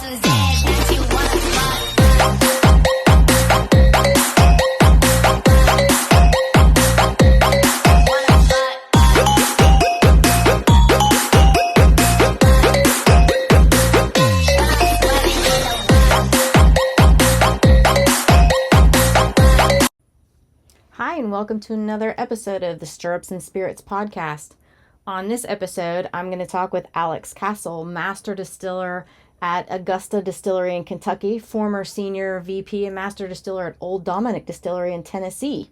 Hi, and welcome to another episode of the Stirrups and Spirits podcast. On this episode, I'm going to talk with Alex Castle, master distiller at Augusta Distillery in Kentucky, former senior VP and master distiller at Old Dominick Distillery in Tennessee.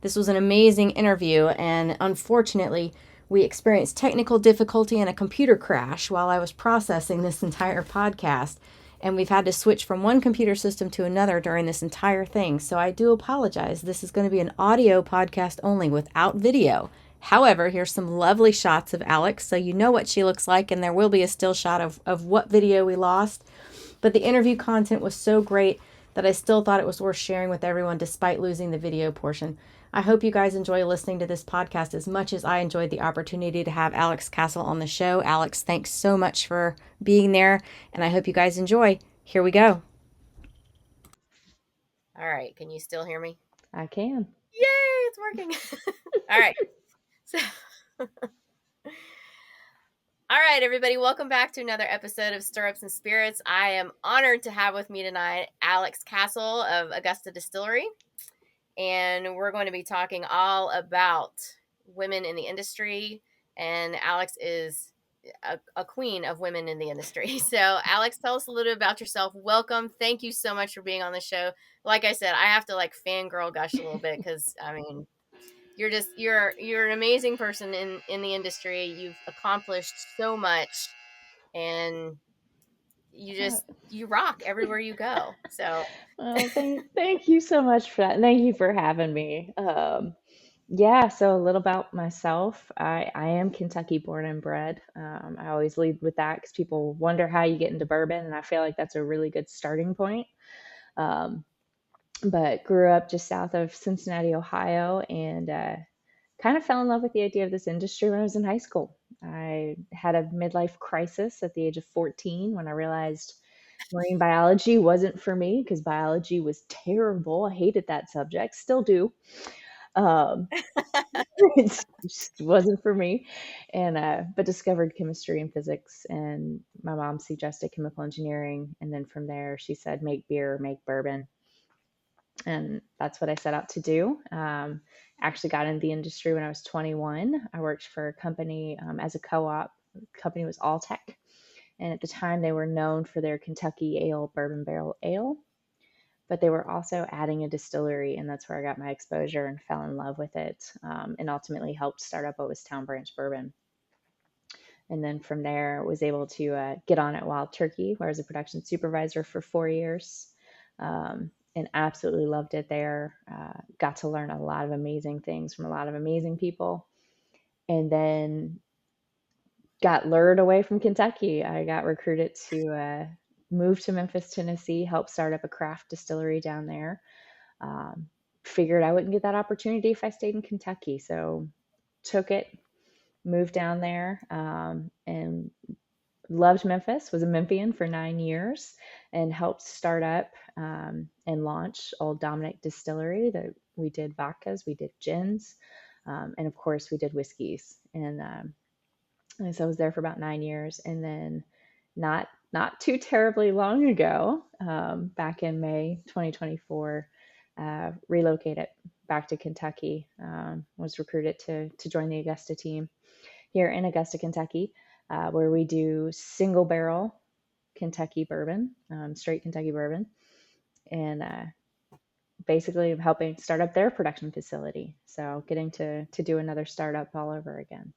This was an amazing interview, and unfortunately, we experienced technical difficulty and a computer crash while I was processing this entire podcast. And we've had to switch from one computer system to another during this entire thing. So I do apologize. This is going to be an audio podcast only without video. However, here's some lovely shots of Alex, so you know what she looks like, and there will be a still shot of what video we lost. But the interview content was so great that I still thought it was worth sharing with everyone despite losing the video portion. I hope you guys enjoy listening to this podcast as much as I enjoyed the opportunity to have Alex Castle on the show. Alex, thanks so much for being there, and I hope you guys enjoy. Here we go. All right. Can you still hear me? I can. Yay, it's working. All right. So, all right, everybody. Welcome back to another episode of Stirrups and Spirits. I am honored to have with me tonight Alex Castle of Augusta Distillery. And we're going to be talking all about women in the industry. And Alex is a queen of women in the industry. So, Alex, tell us a little bit about yourself. Welcome. Thank you so much for being on the show. Like I said, I have to fangirl gush a little bit because, I mean, you're an amazing person in the industry. You've accomplished so much, and you rock everywhere you go. So thank you so much for that. Thank you for having me. So a little about myself. I am Kentucky born and bred. I always lead with that because people wonder how you get into bourbon, and I feel like that's a really good starting point. But grew up just south of Cincinnati, Ohio, and kind of fell in love with the idea of this industry when I was in high school. I had a midlife crisis at the age of 14 when I realized marine biology wasn't for me because biology was terrible. I hated that subject, still do. It just wasn't for me. And but discovered chemistry and physics, and my mom suggested chemical engineering, and then from there she said make beer, make bourbon, and that's what I set out to do. Actually got into the industry when I was 21. I worked for a company as a co-op. The company was Alltech. And at the time, they were known for their Kentucky ale, bourbon barrel ale. But they were also adding a distillery, and that's where I got my exposure and fell in love with it, and ultimately helped start up what was Town Branch Bourbon. And then from there, was able to get on at Wild Turkey, where I was a production supervisor for 4 years. And absolutely loved it there. Got to learn a lot of amazing things from a lot of amazing people. And then got lured away from Kentucky. I got recruited to move to Memphis, Tennessee, help start up a craft distillery down there. Figured I wouldn't get that opportunity if I stayed in Kentucky. So took it, moved down there, and loved Memphis, was a Memphian for 9 years, and helped start up and launch Old Dominick Distillery. That we did vodkas, we did gins, and of course we did whiskeys. And so I was there for about 9 years, and then not too terribly long ago, back in May 2024, relocated back to Kentucky. Was recruited to join the Augusta team here in Augusta, Kentucky. Where we do single barrel Kentucky bourbon, straight Kentucky bourbon, and basically helping start up their production facility. So getting to do another startup all over again.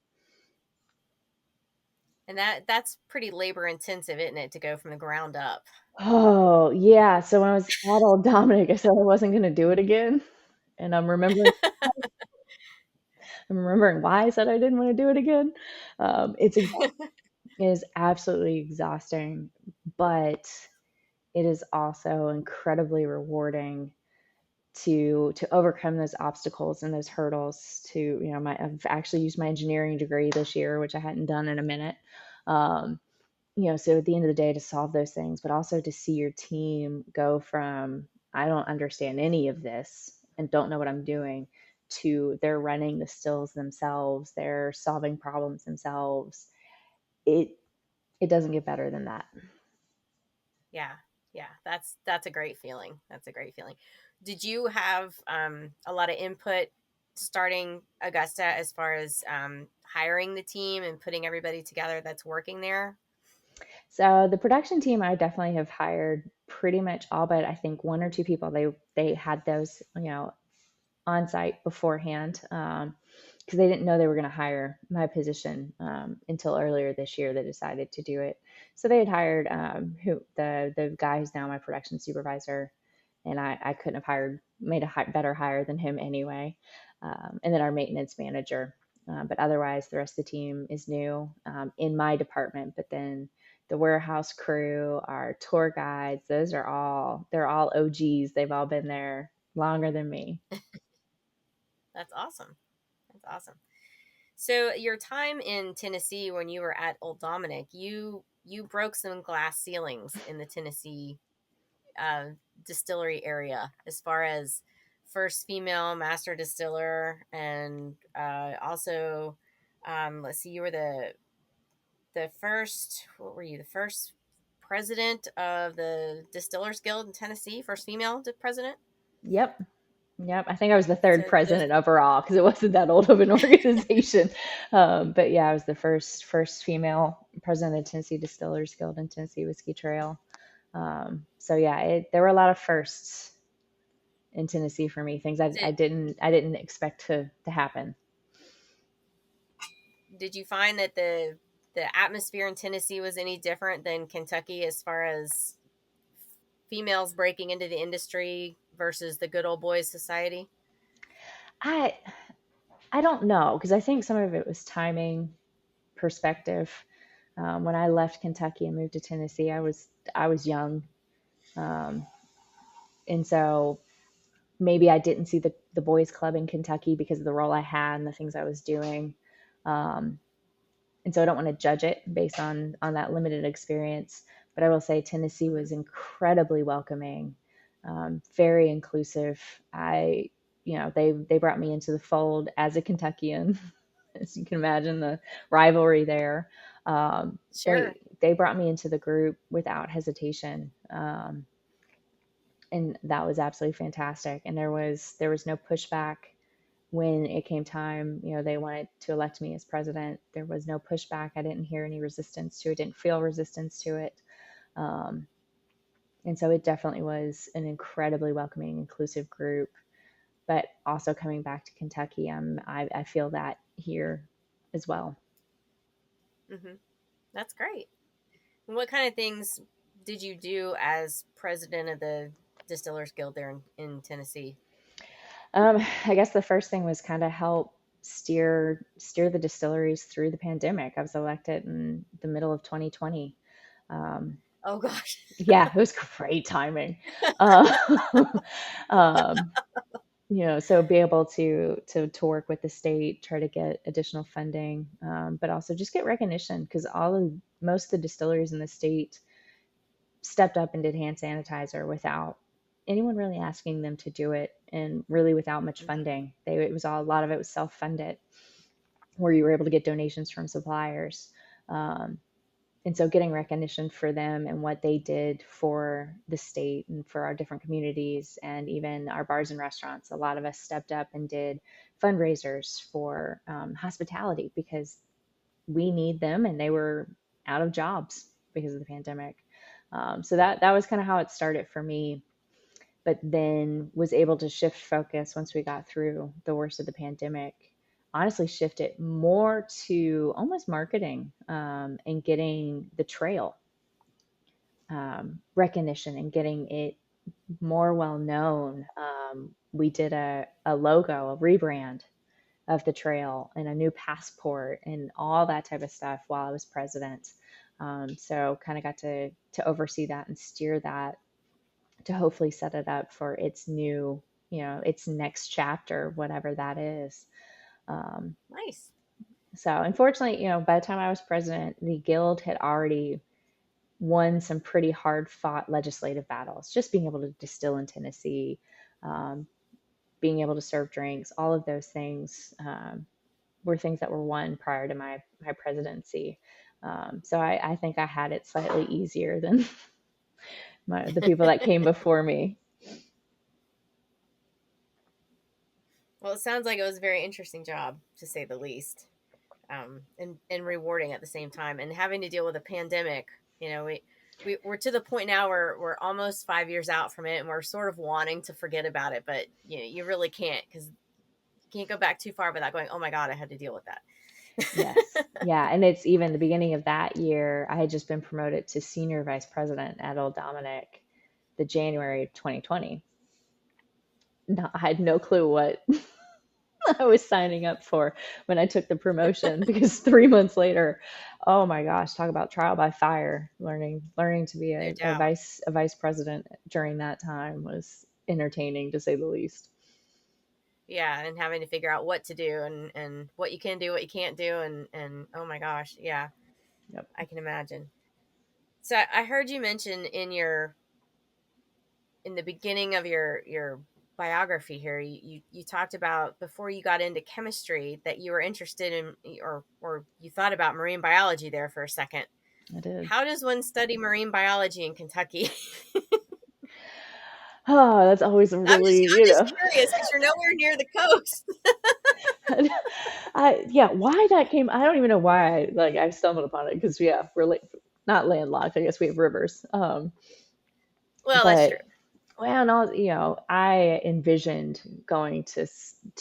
And that's pretty labor intensive, isn't it, to go from the ground up? Oh, yeah. So when I was at Old Dominick, I said I wasn't going to do it again. And I'm remembering why I said I didn't want to do it again. It is absolutely exhausting, but it is also incredibly rewarding to overcome those obstacles and those hurdles. I've actually used my engineering degree this year, which I hadn't done in a minute, So at the end of the day, to solve those things, but also to see your team go from, I don't understand any of this and don't know what I'm doing, to they're running the stills themselves, they're solving problems themselves. It it doesn't get better than that. Yeah. Yeah. That's a great feeling. That's a great feeling. Did you have a lot of input starting Augusta as far as hiring the team and putting everybody together that's working there? So the production team, I definitely have hired pretty much all but I think one or two people. They had those, on site beforehand, because they didn't know they were going to hire my position, until earlier this year. They decided to do it, so they had hired, who the guy who's now my production supervisor, and I couldn't have made a better hire than him anyway, and then our maintenance manager. But otherwise, the rest of the team is new, in my department. But then the warehouse crew, our tour guides, they're all OGs. They've all been there longer than me. That's awesome. That's awesome. So your time in Tennessee when you were at Old Dominic, you broke some glass ceilings in the Tennessee uh, distillery area as far as first female master distiller, and also, let's see, you were the first. What were you? The first president of the Distillers Guild in Tennessee, first female president. Yep. Yep. I think I was the third So those, president overall because it wasn't that old of an organization. But yeah, I was the first female president of the Tennessee Distillers Guild and Tennessee Whiskey Trail. So yeah, there were a lot of firsts in Tennessee for me. Things did I didn't expect to happen. did you find that the atmosphere in Tennessee was any different than Kentucky as far as females breaking into the industry versus the good old boys society? I I don't know because I think some of it was timing, perspective. When I left Kentucky and moved to Tennessee, I was young, um, and so maybe I didn't see the boys club in Kentucky because of the role I had and the things I was doing. Um, and so I don't want to judge it based on that limited experience. But I will say Tennessee Mm-hmm. was incredibly welcoming, very inclusive. They brought me into the fold as a Kentuckian, as you can imagine the rivalry there. Sure. They brought me into the group without hesitation. And that was absolutely fantastic. And there was no pushback when it came time. They wanted to elect me as president. There was no pushback. I didn't hear any resistance to it. Didn't feel resistance to it. Um, and so it definitely was an incredibly welcoming, inclusive group. But also coming back to Kentucky, I feel that here as well. Mm-hmm. That's great. And what kind of things did you do as president of the Distillers Guild there in Tennessee? I guess the first thing was kind of help steer the distilleries through the pandemic. I was elected in the middle of 2020. Um, Oh gosh. yeah, it was great timing. Uh, um, so be able to work with the state, try to get additional funding, but also just get recognition because most of the distilleries in the state stepped up and did hand sanitizer without anyone really asking them to do it, and really without much Mm-hmm. funding. A lot of it was self-funded, where you were able to get donations from suppliers. Um, and so getting recognition for them and what they did for the state and for our different communities and even our bars and restaurants, a lot of us stepped up and did fundraisers for, hospitality, because we need them and they were out of jobs because of the pandemic. So that was kind of how it started for me, but then was able to shift focus once we got through the worst of the pandemic. Honestly, shift it more to almost marketing, and getting the trail, recognition and getting it more well known. We did a logo, a rebrand of the trail, and a new passport and all that type of stuff while I was president. So kind of got to oversee that and steer that to hopefully set it up for its new, its next chapter, whatever that is. Nice. So unfortunately, by the time I was president, the guild had already won some pretty hard fought legislative battles. Just being able to distill in Tennessee, um, being able to serve drinks, all of those things were things that were won prior to my presidency. So I think I had it slightly easier than the people that came before me. Well, it sounds like it was a very interesting job, to say the least, and rewarding at the same time. And having to deal with a pandemic, we're to the point now where we're almost 5 years out from it, and we're sort of wanting to forget about it, but you really can't, because you can't go back too far without going, oh my God, I had to deal with Yes. that. Yeah. And it's even the beginning of that year, I had just been promoted to senior vice president at Old Dominic, the January of 2020. No, I had no clue what I was signing up for when I took the promotion because 3 months later, oh my gosh, talk about trial by fire. Learning to be No a doubt. vice president during that time was entertaining to say the least. Yeah, and having to figure out what to do, and what you can do, what you can't do, and oh my gosh, yeah, Yep, I can imagine. So I heard you mention in the beginning of your biography here, you talked about before you got into chemistry that you were interested in, or you thought about marine biology there for a second. I did. How does one study marine biology in Kentucky? Oh, that's always a really, I'm just curious because you're nowhere near the coast. yeah, why that came, I don't even know why I stumbled upon it because yeah, not landlocked. I guess we have rivers. Well, that's true. But well, no, I envisioned going to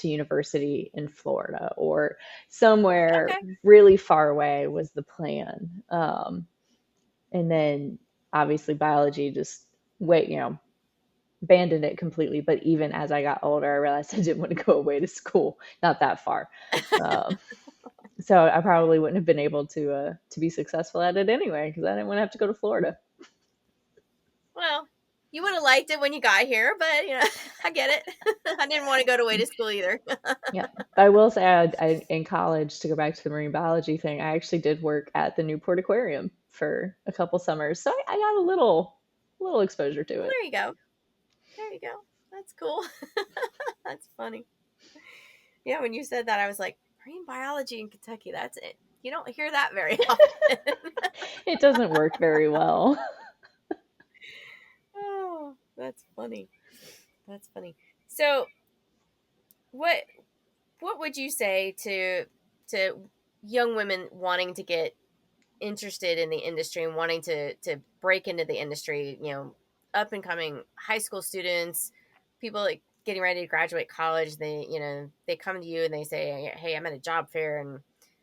university in Florida or somewhere Okay. really far away was the plan. And then obviously biology just wait, abandoned it completely. But even as I got older, I realized I didn't want to go away to school, not that far. Um, so I probably wouldn't have been able to be successful at it anyway because I didn't want to have to go to Florida. Well, you would have liked it when you got here, but I get it. I didn't want to go away to school either. Yeah, I will say in college, to go back to the marine biology thing, I actually did work at the Newport Aquarium for a couple summers, so I got a little exposure to Well, it. there you go. There you go. That's cool. That's funny. Yeah, when you said that, I was like, marine biology in Kentucky. That's it. You don't hear that very often. It doesn't work very well. Oh, that's funny. That's funny. So, what what would you say to young women wanting to get interested in the industry and wanting to break into the industry, up and coming high school students, people like getting ready to graduate college, they come to you and they say, hey, I'm at a job fair and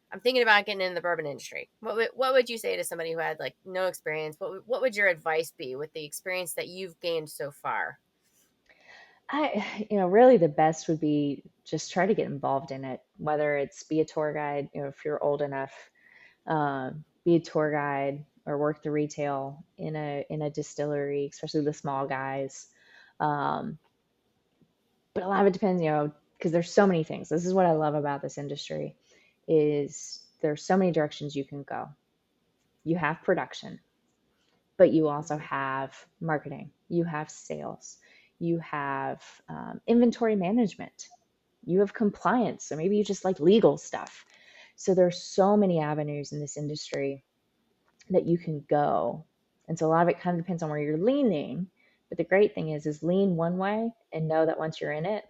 I'm thinking about getting into the bourbon industry. What would you say to somebody who had like no experience? What would your advice be with the experience that you've gained so far? Really the best would be just try to get involved in it, whether it's be a tour guide, if you're old enough, be a tour guide or work the retail in a distillery, especially the small guys. Um, but a lot of it depends, because there's so many things. This is what I love about this industry is there's so many directions you can go. You have production, but you also Mm-hmm. have marketing, you have sales, you have inventory management, you have compliance. So maybe you just like legal stuff. So there's so many avenues in this industry that you can go. And so a lot of it kind of depends on where you're leaning. But the great thing is lean one way and know that once you're in it,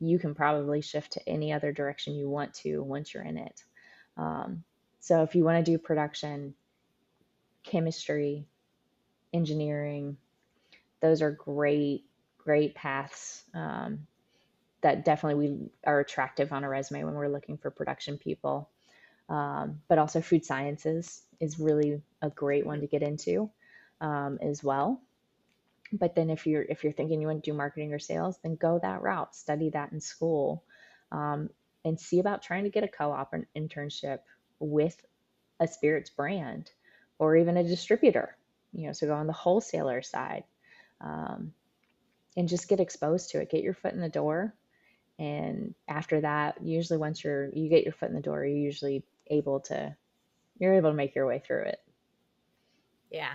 you can probably shift to any other direction you want to once you're in it. Um, so if you want to do production, chemistry, engineering, those are great paths that definitely we are attractive on a resume when we're looking for production people. But also food sciences is really a great one to get into as well. But then if you're thinking you want to do marketing or sales, then go that route, study that in school, um, and see about trying to get a co-op or an internship with a spirits brand or even a distributor. So go on the wholesaler side, um, and just get exposed to it. Get your foot in the door, and after that, usually once you get your foot in the door, you're able to make your way through it. Yeah.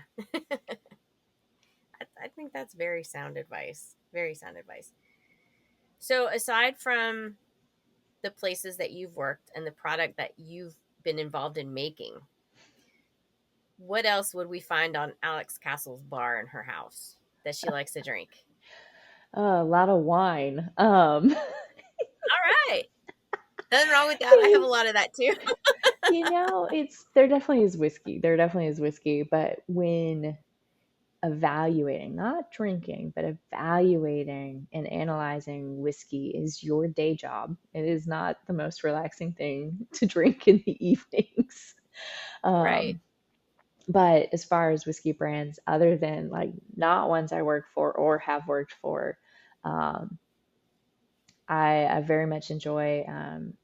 I think that's very sound advice. Very sound advice. So, aside from the places that you've worked and the product that you've been involved in making, what else would we find on Alex Castle's bar in her house that she likes to drink? A lot of wine. All right. Nothing wrong with that. I have a lot of that too. it's there definitely is whiskey. There definitely is whiskey, but when evaluating, not drinking, but evaluating and analyzing whiskey is your day job. It is not the most relaxing thing to drink in the evenings. Right. Um, but as far as whiskey brands, other than like not ones I work for or have worked for, um, I very much enjoy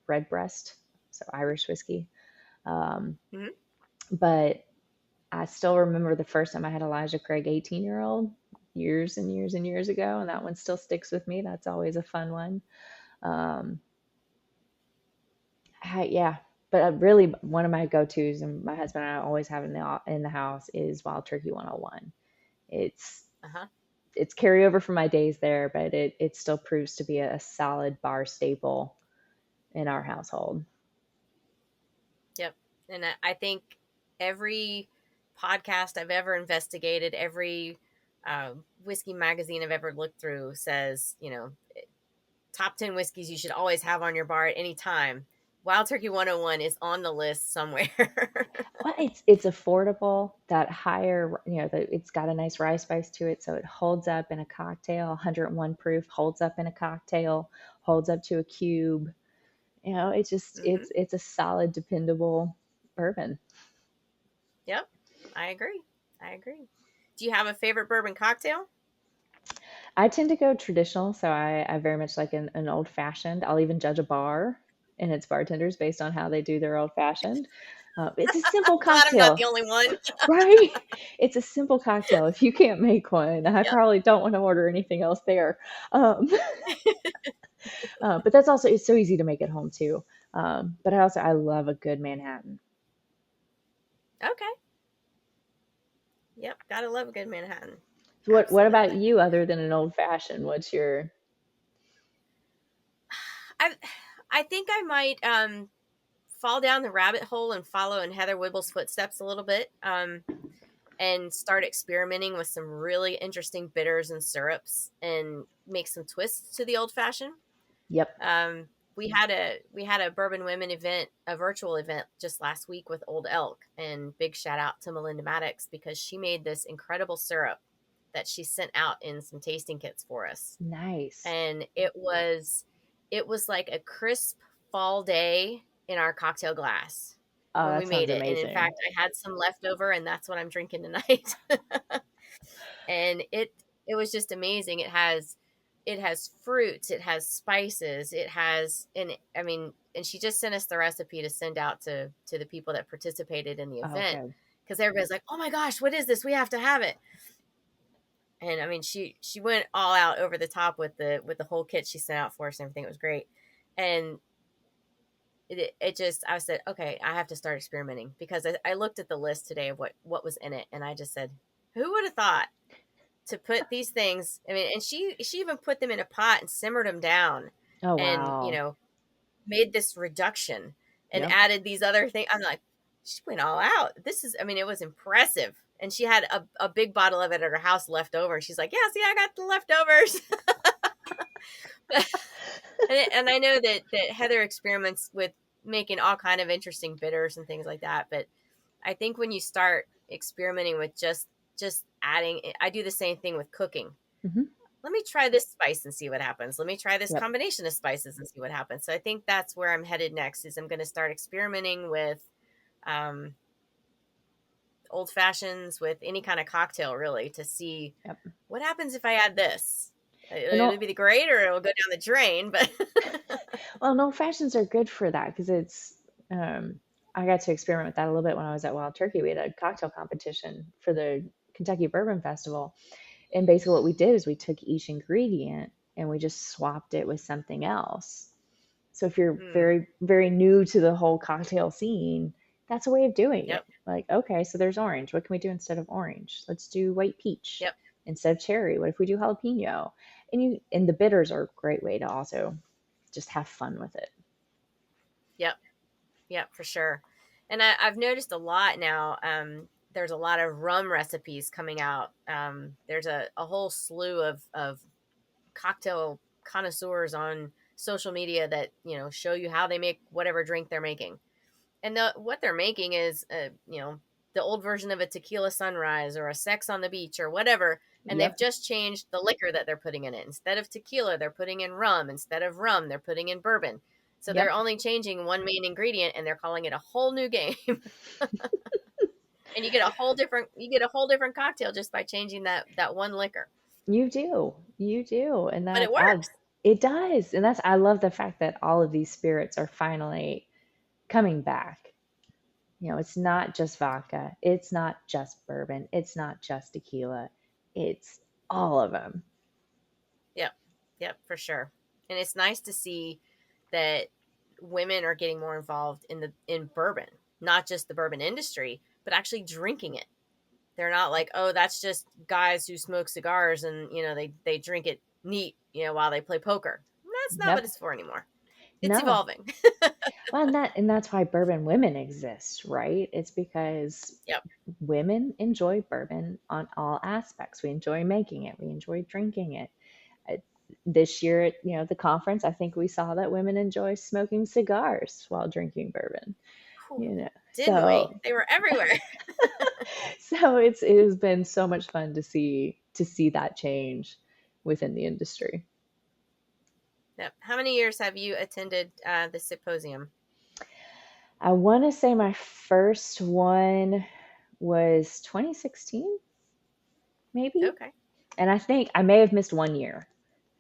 Redbreast, so Irish whiskey. Um, Hmm. but I still remember the first time I had Elijah Craig 18-year-old years and years and years ago, and that one still sticks with me. That's always a fun one. Um, yeah, but really one of my go-tos, and my husband and I always have in the house, is Wild Turkey 101. It's Uh huh. it's carryover from my days there, but it still proves to be a solid bar staple in our household. Yep. And I think every podcast I've ever investigated, every whiskey magazine I've ever looked through says, top 10 whiskeys you should always have on your bar at any time. Wild Turkey 101 is on the list somewhere. Well, it's affordable. That higher, it's got a nice rye spice to it, so it holds up in a cocktail. 101 proof holds up in a cocktail, holds up to a cube. It's just Hmm. it's a solid, dependable bourbon. Yep. I agree. I agree. Do you have a favorite bourbon cocktail? I tend to go traditional, so I very much like an old fashioned. I'll even judge a bar and its bartenders based on how they do their old fashioned. It's a simple Glad I'm not the cocktail. only one. Right? It's a simple cocktail. If you can't make one, I Yep. probably don't want to order anything else there. Um, but that's also it's so easy to make at home too. But I love a good Manhattan. Okay. Yep. Gotta love a good Manhattan. So what about Absolutely. you other than an old fashioned? What's your I I think I might fall down the rabbit hole and follow in Heather Wibble's footsteps a little bit, and start experimenting with some really interesting bitters and syrups and make some twists to the old fashioned. Yep. Um, we had a Bourbon Women event, a virtual event just last week with Old Elk, and big shout out to Melinda Maddox because she made this incredible syrup that she sent out in some tasting kits for us, Nice. and it was like a crisp fall day in our cocktail glass Oh, when we that sounds made it. And in amazing. fact, I had some left over, and that's what I'm drinking tonight. And it was just amazing. It has fruits, it has spices, it has, and I mean, and she just sent us the recipe to send out to the people that participated in the Oh, event, good. because everybody's like, "Oh my gosh, what is this? We have to have it." And I mean, she went all out over the top with the whole kit she sent out for us and everything. It was great. And it just, I said, okay, I have to start experimenting, because I looked at the list today of what was in it, and I just said, who would have thought to put these things? I mean, and she even put them in a pot and simmered them down, Oh, and wow. made this reduction and Yep. added these other things. I'm like, she went all out. This is, I mean, it was impressive. And she had a big bottle of it at her house left over. She's like, yeah, see, I got the leftovers. And I know that Heather experiments with making all kind of interesting bitters and things like that. But I think when you start experimenting with just adding, I do the same thing with cooking. Hmm. Let me try this spice and see what happens. Let me try this Yep. combination of spices and see what happens. So I think that's where I'm headed next. Is I'm going to start experimenting with um, old fashions, with any kind of cocktail, really, to see Yep. what happens if I add this. And It'll all, be great, or it'll go down the drain. But well, no, fashions are good for that because I got to experiment with that a little bit when I was at Wild Turkey. We had a cocktail competition for the Kentucky Bourbon Festival. And basically, what we did is we took each ingredient and we just swapped it with something else. So if you're mm, very, very new to the whole cocktail scene, that's a way of doing it. Yep. Like, okay, so there's orange. What can we do instead of orange? Let's do white peach Yep. instead of cherry. What if we do jalapeno? And the bitters are a great way to also just have fun with it. Yep. Yep. For sure. And I've noticed a lot now. There's a lot of rum recipes coming out. There's a whole slew of cocktail connoisseurs on social media that show you how they make whatever drink they're making, and what they're making is the old version of a tequila sunrise or a sex on the beach or whatever, and they've Yep. just changed the liquor that they're putting in it. Instead of tequila, they're putting in rum. Instead of rum, they're putting in bourbon. So they're Yep. only changing one main ingredient, and they're calling it a whole new game. And you get a whole different cocktail just by changing that one liquor. You do. You do. And But it I works. it does. And I love the fact that all of these spirits are finally coming back. It's not just vodka. It's not just bourbon. It's not just tequila. It's all of them. Yep. Yep, for sure. And it's nice to see that women are getting more involved in bourbon, not just the bourbon industry, but actually drinking it. They're not like, oh, that's just guys who smoke cigars and they drink it neat, while they play poker. That's not what Yep. it's for anymore. It's No. evolving. Well, that's why bourbon women exist, right? It's because Yep. women enjoy bourbon on all aspects. We enjoy making it. We enjoy drinking it. Uh, This year at the conference, I think we saw that women enjoy smoking cigars while drinking bourbon. Whew. Didn't we? So They were everywhere. it has been so much fun to see that change within the industry. Yep. How many years have you attended the symposium? I want to say my first one was 2016, maybe. Okay. And I think I may have missed one year.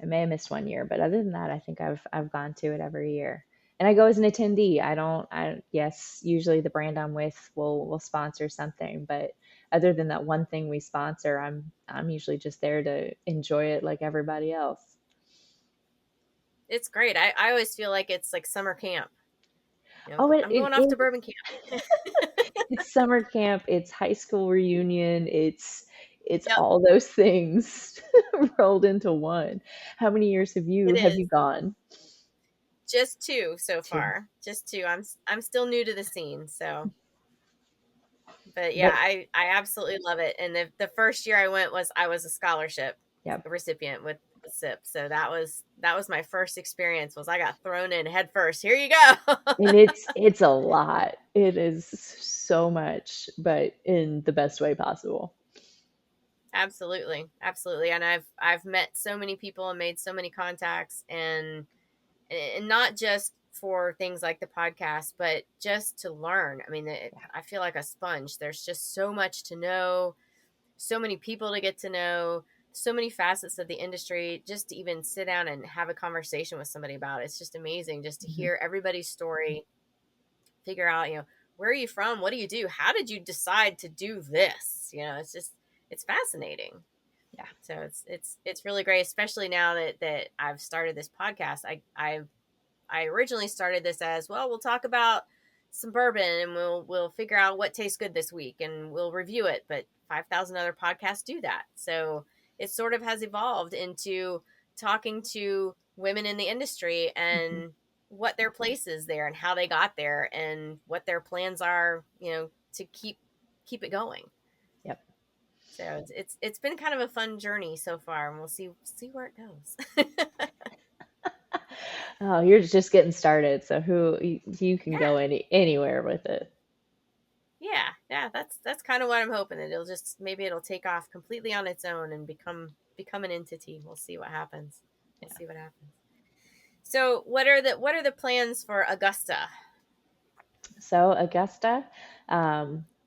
I may have missed one year, but other than that, I think I've gone to it every year. And I go as an attendee. I don't I yes, usually the brand I'm with will sponsor something, but other than that one thing we sponsor, I'm usually just there to enjoy it like everybody else. It's great. I always feel like it's like summer camp. Oh, I'm going off to bourbon camp. it's summer camp, it's high school reunion, it's Yep. all those things rolled into one. How many years It have is. you gone Just two so to? far. Just two. I'm still new to the scene, so but yeah, But I absolutely love it. And the first year I was a scholarship yeah, recipient with SIP. So that was my first experience was I got thrown in head first. Here you go. and it's a lot. It is so much, but in the best way possible. Absolutely. Absolutely. And I've met so many people and made so many contacts, and not just for things like the podcast, but just to learn. I mean, I feel like a sponge. There's just so much to know, so many people to get to know, so many facets of the industry. Just to even sit down and have a conversation with somebody about it, it's just amazing. Just to Mhm. hear everybody's story, figure out, where are you from? What do you do? How did you decide to do this? It's fascinating. Yeah. So it's really great, especially now that I've started this podcast. I originally started this as, well, we'll talk about some bourbon and we'll figure out what tastes good this week and we'll review it. But 5,000 other podcasts do that. So it sort of has evolved into talking to women in the industry Mhm. and what their place is there and how they got there and what their plans are, to keep it going. Yep. So it's been kind of a fun journey so far, and we'll see where it goes. Oh, you're just getting started, so you can Yeah. go anywhere with it. Yeah, that's kind of what I'm hoping. That it'll take off completely on its own and become an entity. We'll see what happens. We'll see what happens. So, what are the plans for Augusta? So Augusta,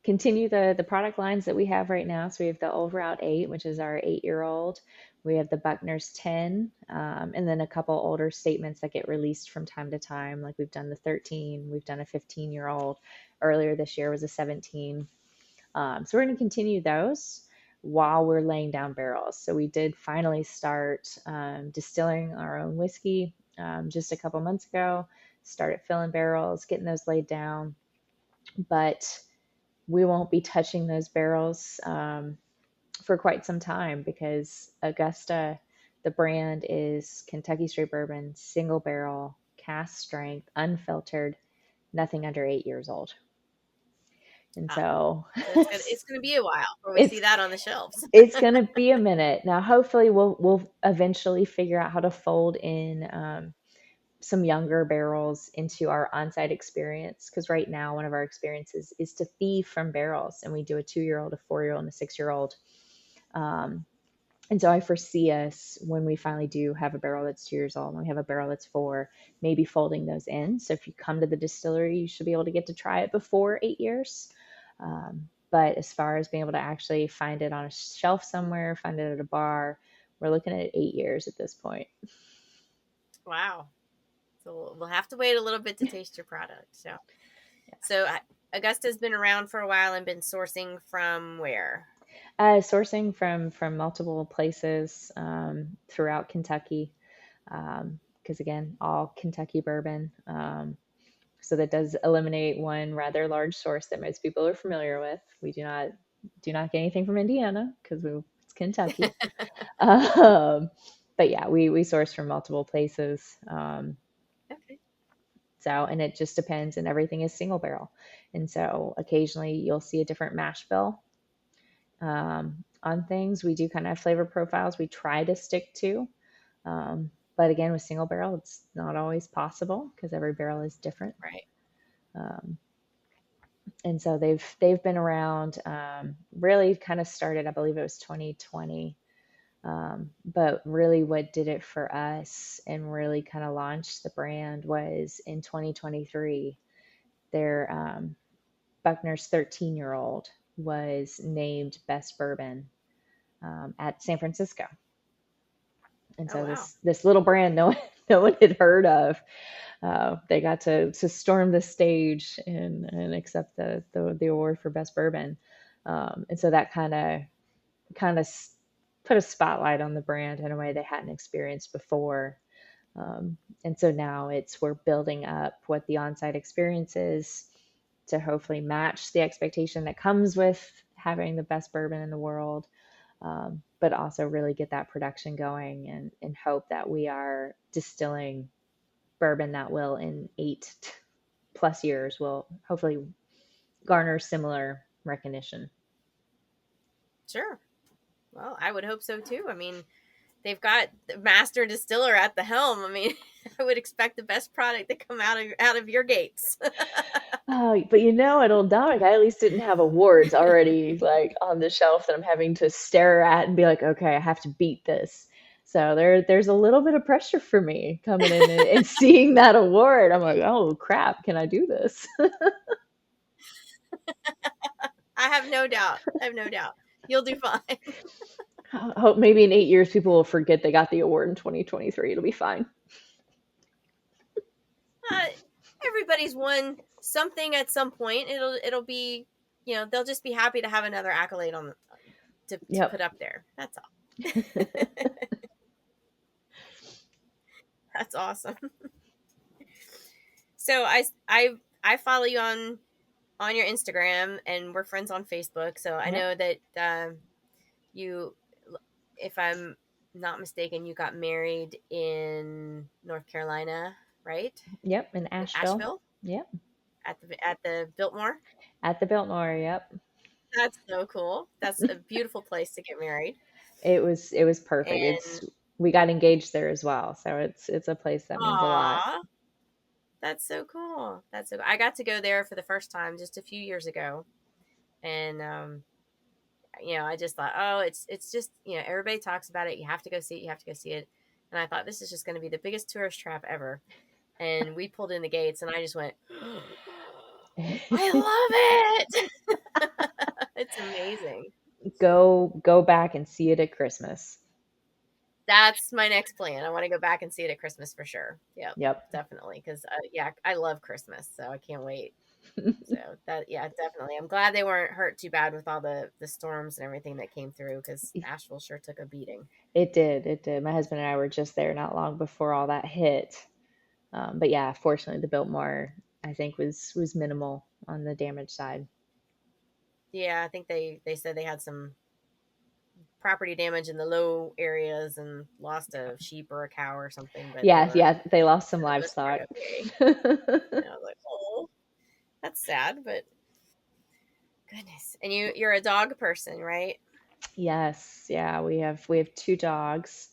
continue the product lines that we have right now. So we have the Old Route 8, which is our 8-year-old. We have the Buckner's 10, and then a couple older statements that get released from time to time. Like we've done the 13, we've done a 15-year-old. Earlier this year was a 17. So we're going to continue those while we're laying down barrels. So we did finally start distilling our own whiskey just a couple months ago. Started filling barrels, getting those laid down. but we won't be touching those barrels for quite some time because Augusta, the brand is Kentucky Straight Bourbon, single barrel, cask strength, unfiltered, nothing under 8 years old. And Ah, so so it's gonna be a while before we see it's that on the shelves. it's going to be a minute. Now hopefully we'll eventually figure out how to fold in some younger barrels into our on-site experience, because right now one of our experiences is to thieve from barrels, and we do a 2-year old, a 4-year old, and a 6-year old. um, and so I foresee us, when we finally do have a barrel that's 2 years old and we have a barrel that's 4, maybe folding those in. So if you come to the distillery, you should be able to get to try it before 8 years. But as far as being able to actually find it on a shelf somewhere, find it at a bar, we're looking at 8 years at this point. Wow. So we'll have to wait a little bit to taste your product. So Augusta's been around for a while and been sourcing from where? Sourcing from multiple places throughout Kentucky, because again, all Kentucky bourbon. So that does eliminate one rather large source that most people are familiar with. We do not get anything from Indiana because it's Kentucky. um, but yeah, we source from multiple places. Okay. So, and it just depends, and everything is single barrel. And so occasionally you'll see a different mash bill on things. We do kind of have flavor profiles we try to stick to. But again, with single barrel, it's not always possible because every barrel is different. Right. Um, and so they've been around. Really, kind of started, I believe it was 2020. But really, what did it for us and really kind of launched the brand was in 2023. Their Buckner's 13-year-old was named best bourbon at San Francisco. And Oh so wow. this little brand no one had heard of, they got to storm the stage and accept the award for best bourbon. And so that kind of put a spotlight on the brand in a way they hadn't experienced before. And so now we're building up what the on-site experience is to hopefully match the expectation that comes with having the best bourbon in the world, but also really get that production going and hope that we are distilling bourbon that will, in 8+ years, will hopefully garner similar recognition. Sure. Well, I would hope so too. I mean, they've got the master distiller at the helm. I mean, I would expect the best product to come out of your gates. Oh, but it'll dog. I at least didn't have awards already like on the shelf that I'm having to stare at and be like, okay, I have to beat this. So there's a little bit of pressure for me coming in and seeing that award. I'm like, oh crap, can I do this? I have no doubt. I have no doubt. You'll do fine. I hope maybe in 8 years people will forget they got the award in 2023. It'll be fine. Uh, Everybody's won something at some point. It'll be, they'll just be happy to have another accolade on to Yep. put up there. That's all. That's awesome. So I follow you on your Instagram, and we're friends on Facebook. So I Yep. know that you, if I'm not mistaken, you got married in North Carolina, right? Yep. In Asheville. Asheville, Yep. at the Biltmore. At the Biltmore. Yep. That's so cool. That's a beautiful place to get married. It was perfect. And We got engaged there as well, so it's a place that means a lot. aw, that's so cool. That's so. I got to go there for the first time just a few years ago, and I just thought, oh, it's just everybody talks about it. You have to go see it. You have to go see it. And I thought this is just going to be the biggest tourist trap ever. And we pulled in the gates, and I just went, I love it. It's amazing. Go back and see it at Christmas. That's my next plan. I want to go back and see it at Christmas for sure. Yep, Yep. definitely. Because yeah, I love Christmas, so I can't wait. So that, yeah, definitely. I'm glad they weren't hurt too bad with all the storms and everything that came through, because Asheville sure took a beating. It did. It did. My husband and I were just there not long before all that hit. But yeah, fortunately, the Biltmore I think was minimal. on the damage side. Yeah, I think they said they had some property damage in the low areas and lost a sheep or a cow or something, but Yeah, yeah, they lost some for the most part livestock. okay. And I was like, oh, that's sad, but goodness. And you're a dog person, right? Yes, yeah, we have two dogs.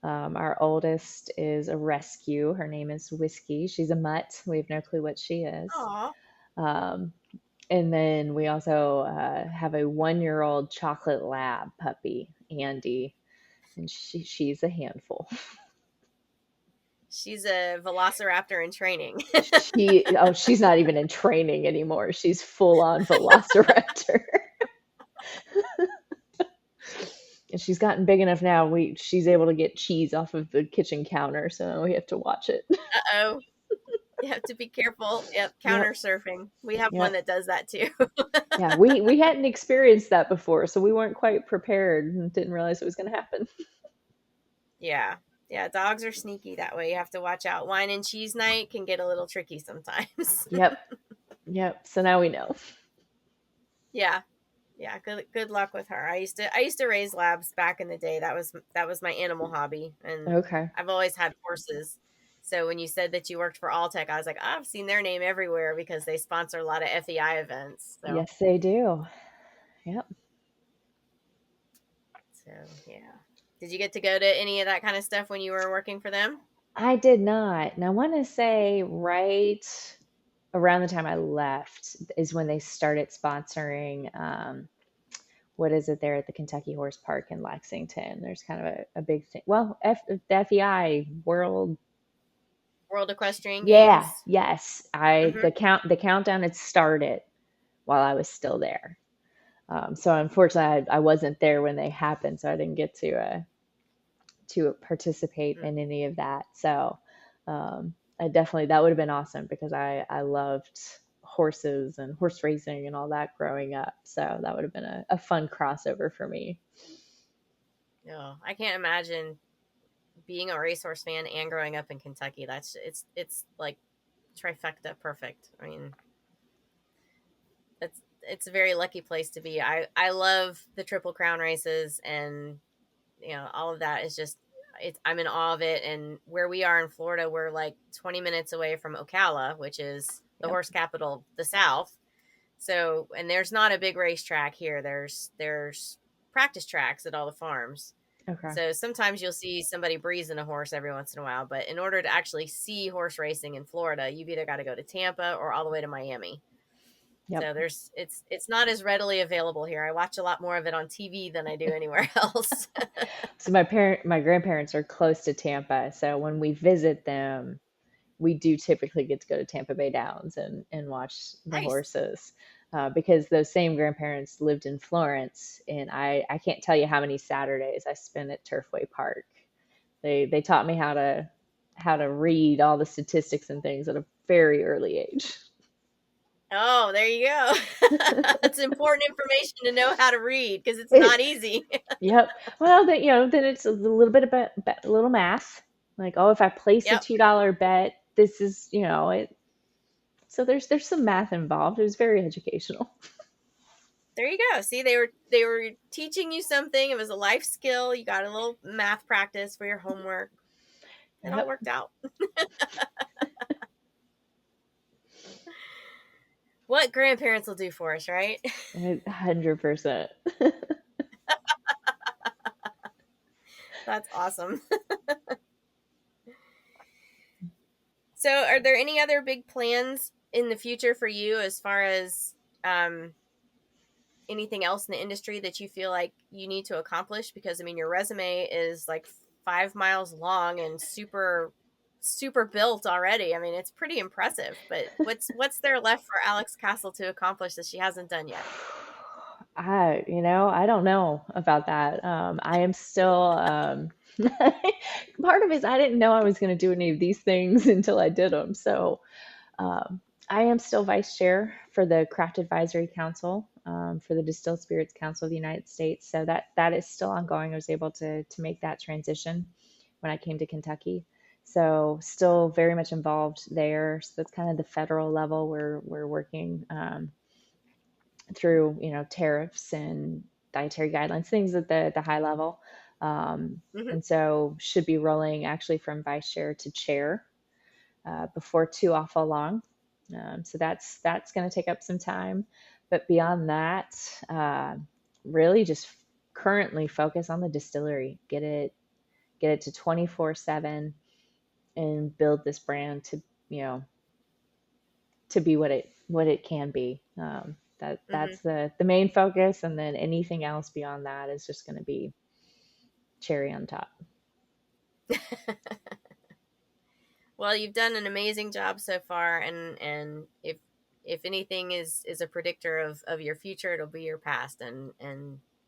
Our oldest is a rescue. Her name is Whiskey. She's a mutt. We have no clue what she is. Aw. Um, and then we also have a 1-year-old chocolate lab puppy, Andy, and she's a handful. She's a velociraptor in training. She's not even in training anymore. She's full on velociraptor. And she's gotten big enough now. She's able to get cheese off of the kitchen counter, so we have to watch it. Uh-oh. You have to be careful. Yep, Yep, counter surfing. We have one yep. that does that too. Yeah, we hadn't experienced that before, so we weren't quite prepared and didn't realize it was going to happen. Yeah. Yeah, dogs are sneaky that way. You have to watch out. Wine and cheese night can get a little tricky sometimes. Yep, yep. So now we know. Yeah. Yeah, good luck with her. I used to raise labs back in the day. That was my animal hobby, and Okay. I've always had horses. So when you said that you worked for Alltech, I was like, I've seen their name everywhere because they sponsor a lot of FEI events. So Yes, they do. Yep. so yeah. Did you get to go to any of that kind of stuff when you were working for them? I did not. And I want to say right around the time I left is when they started sponsoring what is it there at the Kentucky Horse Park in Lexington. There's kind of a big thing. Well, the FEI World. World Equestrian Yeah, Games. yes. I Hmm. the countdown had started while I was still there. So unfortunately, I wasn't there when they happened, so I didn't get to participate in any of that. So I definitely that would have been awesome because I loved horses and horse racing and all that growing up. So that would have been a fun crossover for me. No, I can't imagine being a racehorse fan and growing up in Kentucky. It's like trifecta perfect. I mean, it's a very lucky place to be. I love the Triple Crown races, and all of that is just I'm in awe of it. And where we are in Florida, we're like 20 minutes away from Ocala, which is the Yep. horse capital of the South. So, and there's not a big racetrack here. There's practice tracks at all the farms. Okay. So sometimes you'll see somebody breezing a horse every once in a while, but in order to actually see horse racing in Florida, you've either got to go to Tampa or all the way to Miami. Yep. So it's not as readily available here. I watch a lot more of it on TV than I do anywhere else. So my grandparents are close to Tampa, so when we visit them, we do typically get to go to Tampa Bay Downs and watch the Nice. horses. Because those same grandparents lived in Florence, and I can't tell you how many Saturdays I spent at Turfway Park. They taught me how to read all the statistics and things at a very early age. Oh, there you go. That's important information to know how to read because it's It, not easy. yep. Well, then it's a little bit about a little math. Like, oh, if I place a Yep. $2 bet, this is it. So there's some math involved. It was very educational. There you go. See, they were teaching you something. It was a life skill. You got a little math practice for your homework. It all Yep. worked out. What grandparents will do for us, right? 100%. That's awesome. So, are there any other big plans in the future for you as far as um, anything else in the industry that you feel like you need to accomplish? Because I mean, your resume is like 5 miles long and super built already. I mean, it's pretty impressive. But what's there left for Alex Castle to accomplish that she hasn't done yet? I don't know about that. I am still, part of it is I didn't know I was going to do any of these things until I did them. So, um, I am still vice chair for the Craft Advisory Council, for the Distilled Spirits Council of the United States. So that is still ongoing. I was able to make that transition when I came to Kentucky. So still very much involved there. So that's kind of the federal level where we're working through, tariffs and dietary guidelines, things at the high level. Hmm. And so should be rolling actually from vice chair to chair before too awful long. So that's going to take up some time. But beyond that, really just currently focus on the distillery, get it to 24/7, and build this brand to you know to be what it can be. Hmm. That's the main focus, and then anything else beyond that is just going to be cherry on top. Well, you've done an amazing job so far, and if anything is a predictor of your future, it'll be your past, and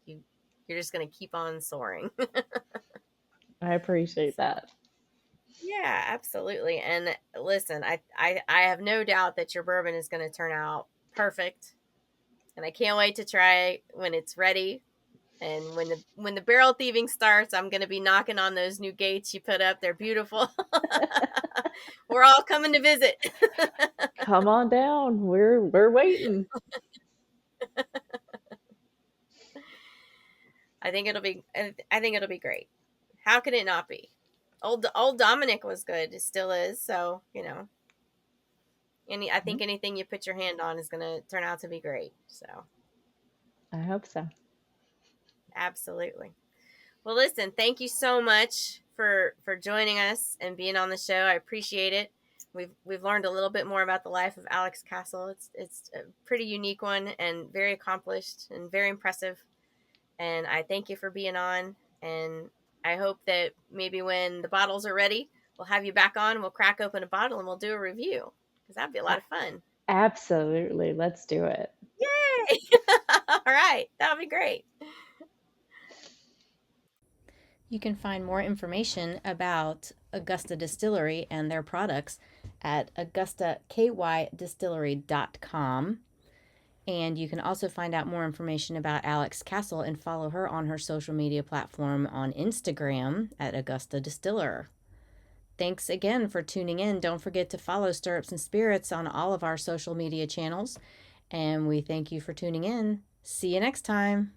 you you're just gonna keep on soaring. I appreciate So that. yeah, absolutely. And listen, I have no doubt that your bourbon is gonna turn out perfect, and I can't wait to try when it's ready. And when the barrel thieving starts, I'm gonna be knocking on those new gates you put up. They're beautiful. We're all coming to visit. Come on down. We're waiting. I think it'll be great. How could it not be? Old Dominic was good. It still is. So I think anything you put your hand on is gonna turn out to be great. So I hope so. absolutely. Well, listen, thank you so much for joining us and being on the show. I appreciate it. We've learned a little bit more about the life of Alex Castle. It's a pretty unique one and very accomplished and very impressive. And I thank you for being on. And I hope that maybe when the bottles are ready, we'll have you back on. We'll crack open a bottle and we'll do a review because that'd be a lot of fun. Absolutely. Let's do it. Yay! All right, that'll be great. You can find more information about Augusta Distillery and their products at augustaKydistillery.com. And you can also find out more information about Alex Castle and follow her on her social media platform on Instagram at Augusta Distiller. Thanks again for tuning in. Don't forget to follow Stirrups and Spirits on all of our social media channels. And we thank you for tuning in. See you next time.